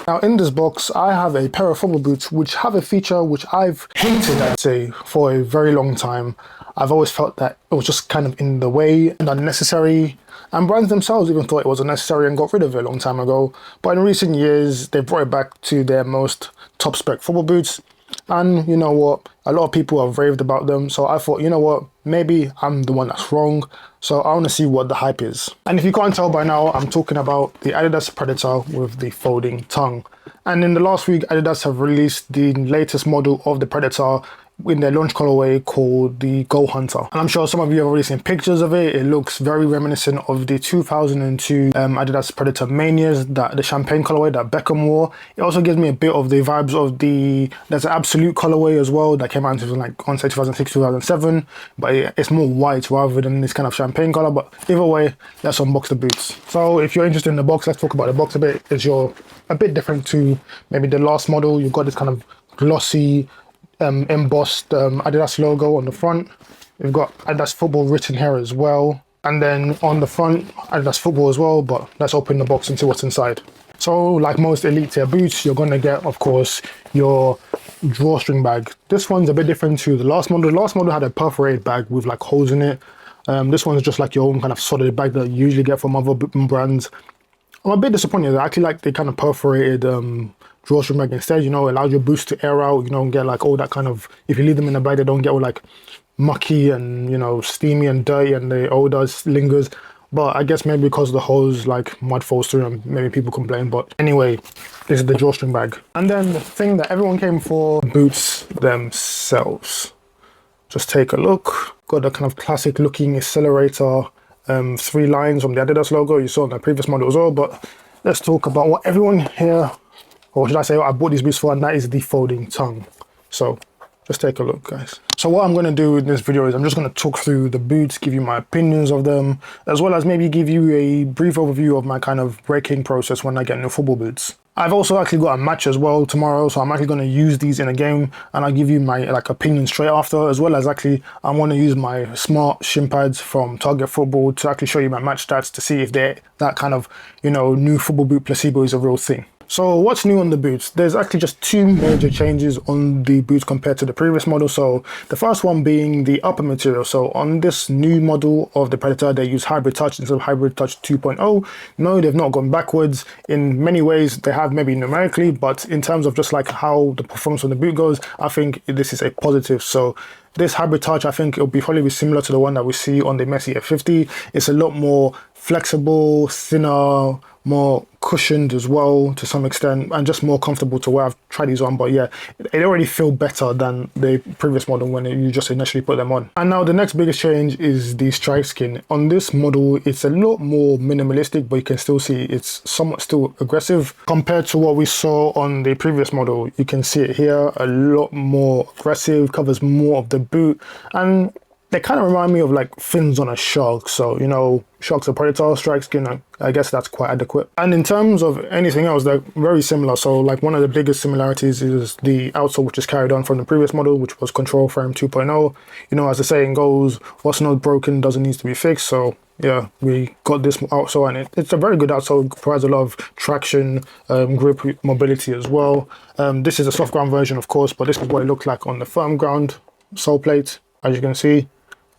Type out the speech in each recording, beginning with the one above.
Now in this box, I have a pair of football boots which have a feature which I've hated, I'd say, for a very long time. I've always felt that it was just kind of in the way and unnecessary, and brands themselves even thought it was unnecessary and got rid of it a long time ago. But in recent years, they've brought it back to their most top spec football boots. And you know what, a lot of people have raved about them, so I thought, you know what, maybe I'm the one that's wrong, so I want to see what the hype is. And if you can't tell by now, I'm talking about the Adidas Predator with the folding tongue. And in the last week, Adidas have released the latest model of the Predator in their launch colorway called the Go Hunter. And I'm sure some of you have already seen pictures of it. It looks very reminiscent of the 2002 Adidas Predator Manias, the Champagne colorway that Beckham wore. It also gives me a bit of the vibes of there's an Absolute colorway as well that came out in like, I want to say 2006, 2007, but it's more white rather than this kind of champagne color. But either way, let's unbox the boots. So if you're interested in the box, let's talk about the box a bit. It's a bit different to maybe the last model. You've got this kind of glossy, embossed Adidas logo on the front. We've got Adidas Football written here as well, and then on the front Adidas Football as well. But let's open the box and see what's inside. So like most elite tier boots, you're going to get, of course, your drawstring bag. This one's a bit different to the last model. The last model had a perforated bag with like holes in it. This one's just like your own kind of solid bag that you usually get from other brands. I'm a bit disappointed. I actually like the kind of perforated drawstring bag instead. You know, it allows your boots to air out. You don't get like all that kind of, if you leave them in the bag, they don't get all like mucky and, you know, steamy and dirty and the odor lingers. But I guess maybe because the hose like mud falls through and maybe people complain. But anyway, this is the drawstring bag. And then the thing that everyone came for, boots themselves. Just take a look. Got the kind of classic looking accelerator, 3 lines from the Adidas logo you saw in the previous model as well. But let's talk about what everyone here, or should I say what I bought these boots for, and that is the folding tongue. So just take a look, guys. So what I'm going to do in this video is I'm just going to talk through the boots, give you my opinions of them, as well as maybe give you a brief overview of my kind of breaking process when I get new football boots. I've also actually got a match as well tomorrow, so I'm actually going to use these in a game, and I'll give you my like opinion straight after, as well as actually I want to use my smart shin pads from Target Football to actually show you my match stats to see if that kind of, you know, new football boot placebo is a real thing. So what's new on the boots? There's actually just 2 major changes on the boots compared to the previous model. So the first one being the upper material. So on this new model of the Predator, they use Hybrid Touch instead of Hybrid Touch 2.0. No, they've not gone backwards. In many ways, they have maybe numerically, but in terms of just like how the performance of the boot goes, I think this is a positive. So this Hybrid Touch, I think it'll probably be similar to the one that we see on the Messi F50. It's a lot more flexible, thinner, more cushioned as well to some extent, and just more comfortable to wear. I've tried these on, but yeah, they already feel better than the previous model when you just initially put them on. And now the next biggest change is the stripe skin. On this model, it's a lot more minimalistic, but you can still see it's somewhat still aggressive compared to what we saw on the previous model. You can see it here, a lot more aggressive, covers more of the boot, and they kind of remind me of like fins on a shark. So, you know, sharks are predator, stripe skin, I guess that's quite adequate. And in terms of anything else, they're very similar. So like one of the biggest similarities is the outsole, which is carried on from the previous model, which was Control Frame 2.0. You know, as the saying goes, what's not broken doesn't need to be fixed. So yeah, we got this outsole, and it's a very good outsole. It provides a lot of traction, grip, mobility as well. This is a soft ground version, of course, but this is what it looked like on the firm ground sole plate, as you can see.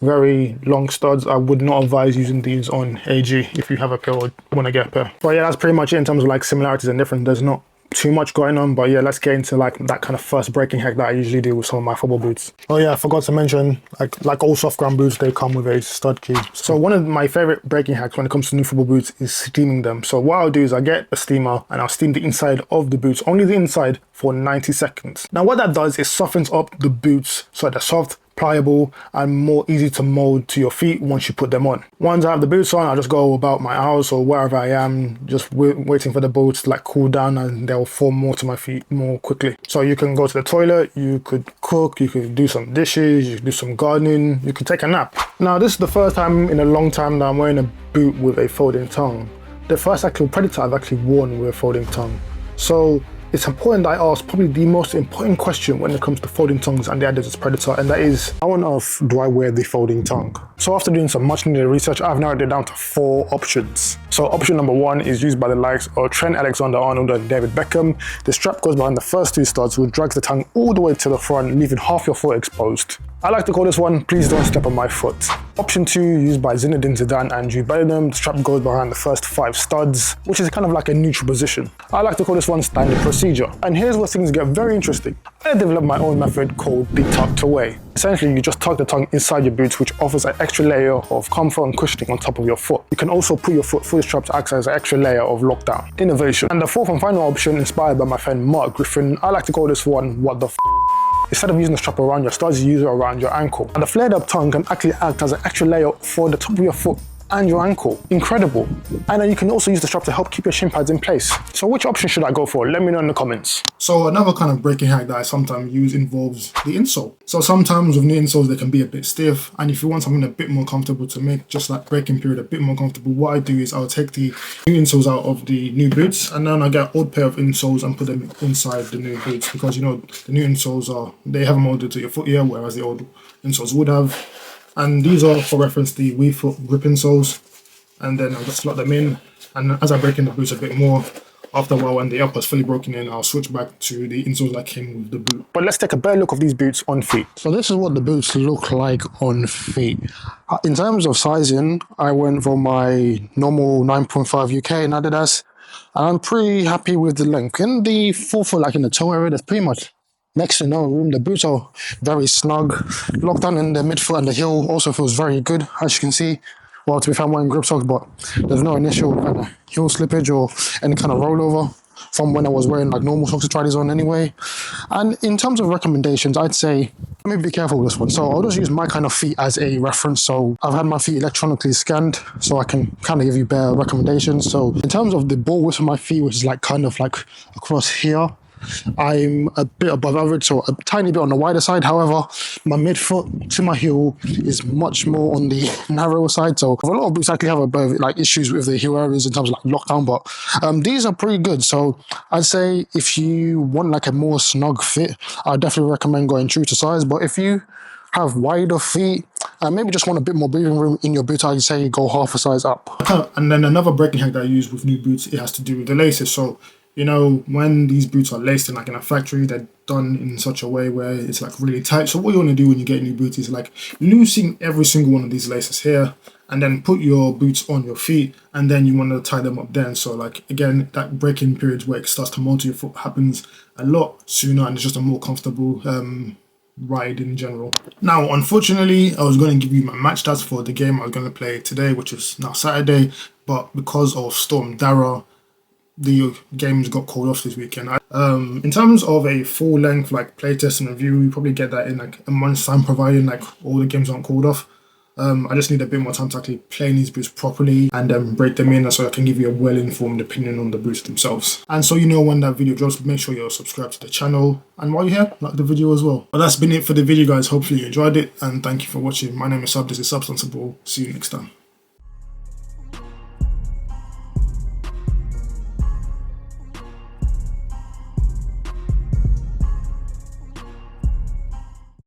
Very long studs. I would not advise using these on AG if you have a pair or want to get a pair. But yeah, that's pretty much it in terms of like similarities and difference. There's not too much going on, but yeah, let's get into like that kind of first breaking hack that I usually do with some of my football boots. Oh yeah, I forgot to mention, like all soft ground boots, they come with a stud key. So one of my favorite breaking hacks when it comes to new football boots is steaming them. So what I'll do is I get a steamer and I'll steam the inside of the boots, only the inside, for 90 seconds. Now what that does is softens up the boots so they're soft, pliable, and more easy to mold to your feet once you put them on. Once I have the boots on, I'll just go about my house or wherever I am, just waiting for the boots to like cool down, and they'll form more to my feet more quickly. So you can go to the toilet, you could cook, you could do some dishes, you could do some gardening, you could take a nap. Now this is the first time in a long time that I'm wearing a boot with a folding tongue. The first actual Predator I've actually worn with a folding tongue. So it's important that I ask probably the most important question when it comes to folding tongues and the adidas Predator, and that is, how on earth do I wear the folding tongue? So after doing some much needed research, I've narrowed it down to 4 options. So option number 1 is used by the likes of Trent Alexander-Arnold and David Beckham. The strap goes behind the first 2 studs, which drags the tongue all the way to the front, leaving half your foot exposed. I like to call this one, please don't step on my foot. Option 2, used by Zinedine Zidane and Jude Bellingham. The strap goes behind the first 5 studs, which is kind of like a neutral position. I like to call this one standard procedure. And here's where things get very interesting. I developed my own method called the tucked away. Essentially, you just tuck the tongue inside your boots, which offers an extra layer of comfort and cushioning on top of your foot. You can also put your foot fully strapped to act as an extra layer of lockdown. Innovation. And the 4th and final option, inspired by my friend Mark Griffin, I like to call this one, what the f***. Instead of using the strap around your studs, you use it around your ankle. And the flared up tongue can actually act as an extra layer for the top of your foot and your ankle. Incredible. And then you can also use the strap to help keep your shin pads in place. So which option should I go for? Let me know in the comments. So another kind of breaking hack that I sometimes use involves the insole. So sometimes with new insoles, they can be a bit stiff. And if you want something a bit more comfortable to make just that breaking period a bit more comfortable, what I do is I'll take the new insoles out of the new boots, and then I get an old pair of insoles and put them inside the new boots, because you know, the new insoles they haven't molded to your foot here, whereas the old insoles would have. And these are, for reference, the Wii Foot grip insoles. And then I'll just slot them in. And as I break in the boots a bit more, after a while, when the upper's fully broken in, I'll switch back to the insoles that came with the boot. But let's take a better look of these boots on feet. So this is what the boots look like on feet. In terms of sizing, I went for my normal 9.5 UK in Adidas. And I'm pretty happy with the length. In the forefoot, like in the toe area, there's pretty much next to no room. The boots are very snug. Lockdown in the midfoot and the heel also feels very good, as you can see. Well, to be fair, I'm wearing grip socks, but there's no initial kind of heel slippage or any kind of rollover from when I was wearing like normal socks to try these on anyway. And in terms of recommendations, I'd say, let me be careful with this one. So I'll just use my kind of feet as a reference. So I've had my feet electronically scanned, so I can kind of give you better recommendations. So in terms of the ball width of my feet, which is like kind of like across here, I'm a bit above average, so a tiny bit on the wider side. However, my midfoot to my heel is much more on the narrower side. So a lot of boots actually have a bit of like issues with the heel areas in terms of like lockdown, but these are pretty good. So I'd say if you want like a more snug fit, I definitely recommend going true to size. But if you have wider feet and maybe just want a bit more breathing room in your boot, I'd say go half a size up. And then another breaking hack that I use with new boots, it has to do with the laces. So you know, when these boots are laced in like in a factory, they're done in such a way where it's like really tight. So what you want to do when you get new boots is like loosen every single one of these laces here, and then put your boots on your feet, and then you want to tie them up then. So like, again, that break-in period where it starts to mold to your foot happens a lot sooner, and it's just a more comfortable ride in general. Now, unfortunately, I was going to give you my match stats for the game I was going to play today, which is now Saturday, but because of Storm Dara, the games got called off this weekend. In terms of a full length like playtest and review, you probably get that in like a month's time, providing like all the games aren't called off. I just need a bit more time to actually play these boots properly and break them in, so I can give you a well-informed opinion on the boots themselves. And so you know when that video drops, make sure you're subscribed to the channel, and while you're here, like the video as well. But that's been it for the video, guys. Hopefully you enjoyed it, and thank you for watching. My name is Sub, this is Substanceable. See you next time.